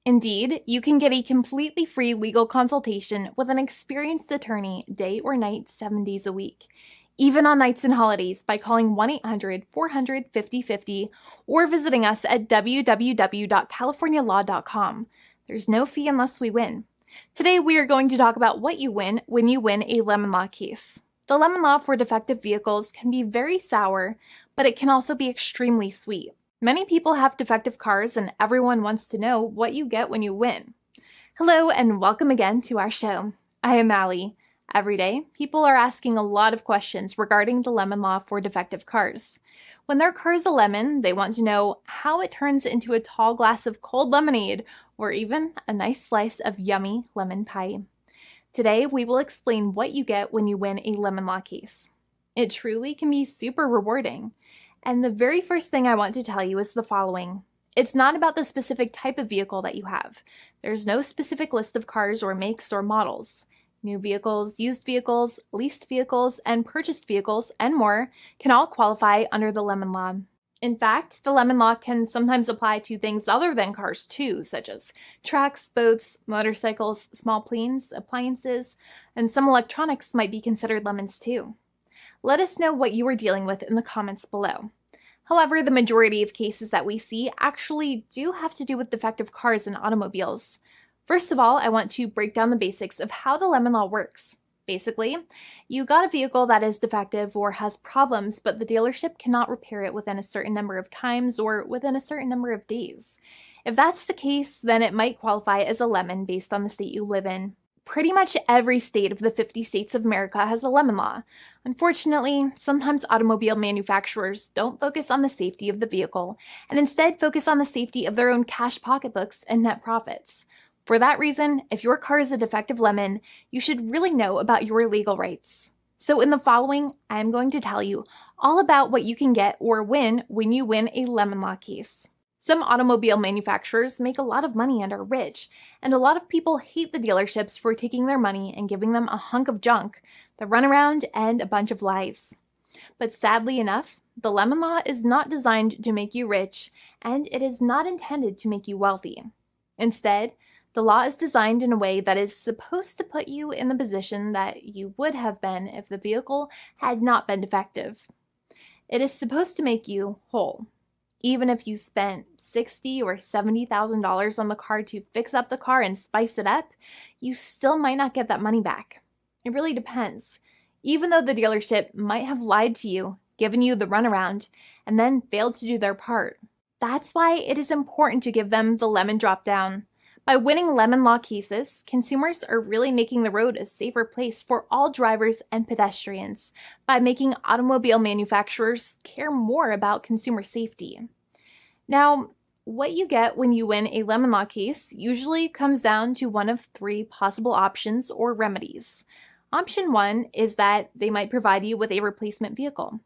Indeed, you can get a completely free legal consultation with an experienced attorney day or night, 7 days a week, even on nights and holidays by calling 1-800-400-5050 or visiting us at www.californialaw.com. There's no fee unless we win. Today, we are going to talk about what you win when you win a lemon law case. The lemon law for defective vehicles can be very sour, but it can also be extremely sweet. Many people have defective cars, and everyone wants to know what you get when you win. Hello, and welcome again to our show. I am Allie. Every day, people are asking a lot of questions regarding the lemon law for defective cars. When their car is a lemon, they want to know how it turns into a tall glass of cold lemonade, or even a nice slice of yummy lemon pie. Today, we will explain what you get when you win a lemon law case. It truly can be super rewarding. And the very first thing I want to tell you is the following. It's not about the specific type of vehicle that you have. There's no specific list of cars or makes or models. New vehicles, used vehicles, leased vehicles, and purchased vehicles, and more can all qualify under the lemon law. In fact, the lemon law can sometimes apply to things other than cars too, such as trucks, boats, motorcycles, small planes, appliances, and some electronics might be considered lemons too. Let us know what you are dealing with in the comments below. However, the majority of cases that we see actually do have to do with defective cars and automobiles. First of all, I want to break down the basics of how the lemon law works. Basically, you got a vehicle that is defective or has problems, but the dealership cannot repair it within a certain number of times or within a certain number of days. If that's the case, then it might qualify as a lemon based on the state you live in. Pretty much every state of the 50 states of America has a lemon law. Unfortunately, sometimes automobile manufacturers don't focus on the safety of the vehicle and instead focus on the safety of their own cash pocketbooks and net profits. For that reason, if your car is a defective lemon, you should really know about your legal rights. So in the following, I'm going to tell you all about what you can get or win when you win a lemon law case. Some automobile manufacturers make a lot of money and are rich, and a lot of people hate the dealerships for taking their money and giving them a hunk of junk, the runaround, and a bunch of lies. But sadly enough, the lemon law is not designed to make you rich, and it is not intended to make you wealthy. Instead, the law is designed in a way that is supposed to put you in the position that you would have been if the vehicle had not been defective. It is supposed to make you whole. Even if you spent $60,000 or $70,000 on the car to fix up the car and spice it up, you still might not get that money back. It really depends. Even though the dealership might have lied to you, given you the runaround, and then failed to do their part. That's why it is important to give them the lemon drop down. By winning lemon law cases, consumers are really making the road a safer place for all drivers and pedestrians by making automobile manufacturers care more about consumer safety. Now, what you get when you win a lemon law case usually comes down to one of three possible options or remedies. Option 1 is that they might provide you with a replacement vehicle.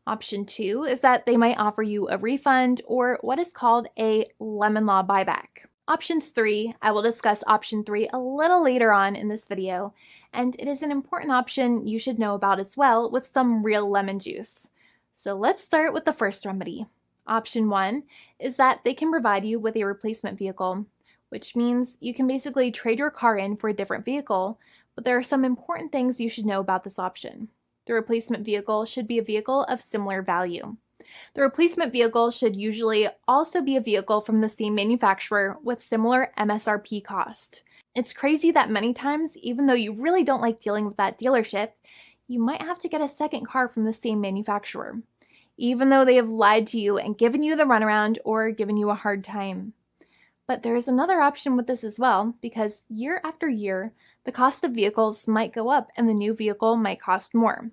Option 2 is that they might offer you a refund or what is called a lemon law buyback. Options 3, I will discuss option 3 a little later on in this video, and it is an important option you should know about as well with some real lemon juice. So let's start with the first remedy. Option 1 is that they can provide you with a replacement vehicle, which means you can basically trade your car in for a different vehicle, but there are some important things you should know about this option. The replacement vehicle should be a vehicle of similar value. The replacement vehicle should usually also be a vehicle from the same manufacturer with similar MSRP cost. It's crazy that many times, even though you really don't like dealing with that dealership, you might have to get a second car from the same manufacturer, even though they have lied to you and given you the runaround or given you a hard time. But there is another option with this as well, because year after year, the cost of vehicles might go up and the new vehicle might cost more.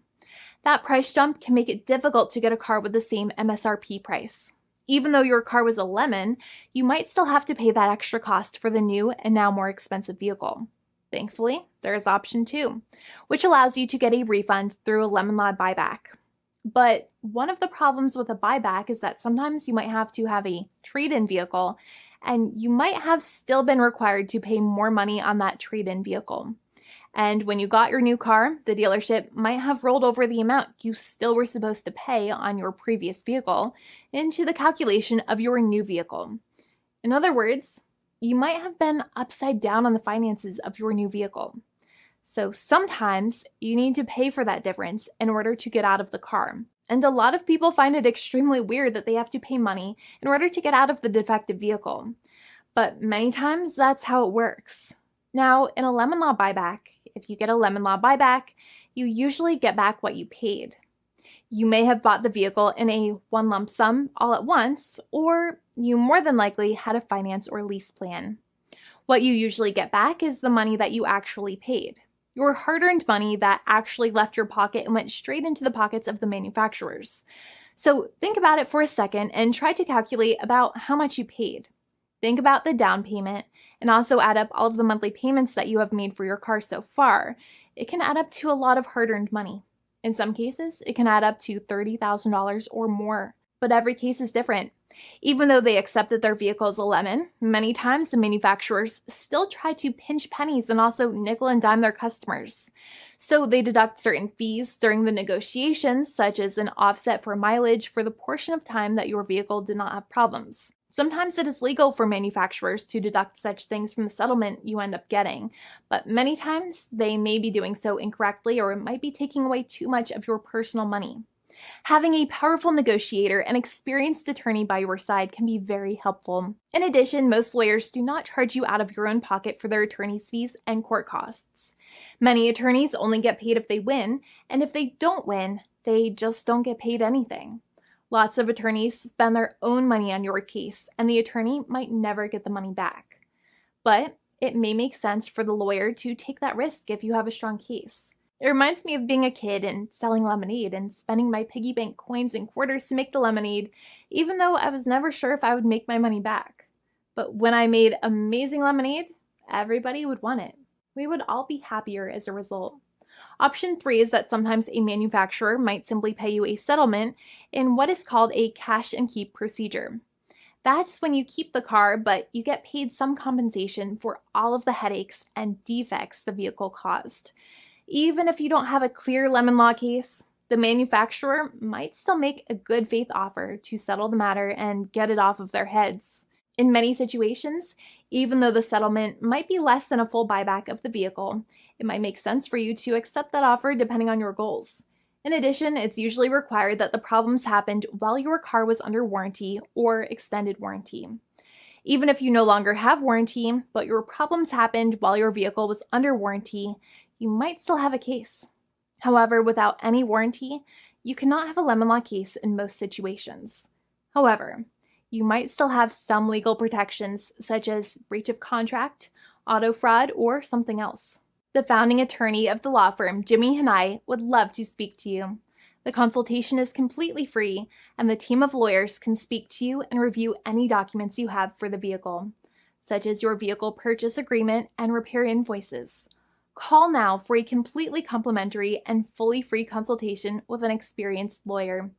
That price jump can make it difficult to get a car with the same MSRP price. Even though your car was a lemon, you might still have to pay that extra cost for the new and now more expensive vehicle. Thankfully, there is option 2, which allows you to get a refund through a lemon law buyback. But one of the problems with a buyback is that sometimes you might have to have a trade-in vehicle, and you might have still been required to pay more money on that trade-in vehicle. And when you got your new car, the dealership might have rolled over the amount you still were supposed to pay on your previous vehicle into the calculation of your new vehicle. In other words, you might have been upside down on the finances of your new vehicle. So sometimes you need to pay for that difference in order to get out of the car. And a lot of people find it extremely weird that they have to pay money in order to get out of the defective vehicle. But many times that's how it works. Now, in a lemon law buyback, if you get a lemon law buyback, you usually get back what you paid. You may have bought the vehicle in a one lump sum all at once, or you more than likely had a finance or lease plan. What you usually get back is the money that you actually paid. Your hard-earned money that actually left your pocket and went straight into the pockets of the manufacturers. So think about it for a second and try to calculate about how much you paid. Think about the down payment and also add up all of the monthly payments that you have made for your car so far. It can add up to a lot of hard-earned money. In some cases, it can add up to $30,000 or more, but every case is different. Even though they accept that their vehicle is a lemon, many times the manufacturers still try to pinch pennies and also nickel and dime their customers. So they deduct certain fees during the negotiations, such as an offset for mileage for the portion of time that your vehicle did not have problems. Sometimes it is legal for manufacturers to deduct such things from the settlement you end up getting, but many times they may be doing so incorrectly or it might be taking away too much of your personal money. Having a powerful negotiator and experienced attorney by your side can be very helpful. In addition, most lawyers do not charge you out of your own pocket for their attorney's fees and court costs. Many attorneys only get paid if they win, and if they don't win, they just don't get paid anything. Lots of attorneys spend their own money on your case, and the attorney might never get the money back. But it may make sense for the lawyer to take that risk if you have a strong case. It reminds me of being a kid and selling lemonade and spending my piggy bank coins and quarters to make the lemonade, even though I was never sure if I would make my money back. But when I made amazing lemonade, everybody would want it. We would all be happier as a result. Option 3 is that sometimes a manufacturer might simply pay you a settlement in what is called a cash and keep procedure. That's when you keep the car, but you get paid some compensation for all of the headaches and defects the vehicle caused. Even if you don't have a clear lemon law case, the manufacturer might still make a good faith offer to settle the matter and get it off of their heads. In many situations, even though the settlement might be less than a full buyback of the vehicle, it might make sense for you to accept that offer depending on your goals. In addition, it's usually required that the problems happened while your car was under warranty or extended warranty. Even if you no longer have warranty, but your problems happened while your vehicle was under warranty, you might still have a case. However, without any warranty, you cannot have a lemon law case in most situations. However, you might still have some legal protections such as breach of contract, auto fraud, or something else. The founding attorney of the law firm, Jimmy and I, would love to speak to you. The consultation is completely free, and the team of lawyers can speak to you and review any documents you have for the vehicle, such as your vehicle purchase agreement and repair invoices. Call now for a completely complimentary and fully free consultation with an experienced lawyer.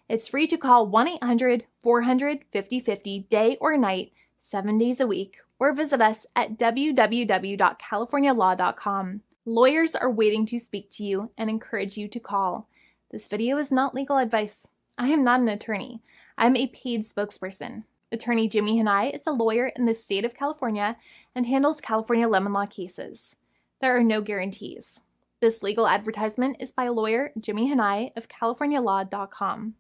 It's free to call 1-800-400-5050 day or night, 7 days a week, or visit us at www.californialaw.com. Lawyers are waiting to speak to you and encourage you to call. This video is not legal advice. I am not an attorney. I'm a paid spokesperson. Attorney Jimmy Hanai is a lawyer in the state of California and handles California lemon law cases. There are no guarantees. This legal advertisement is by lawyer Jimmy Hanai of CaliforniaLaw.com.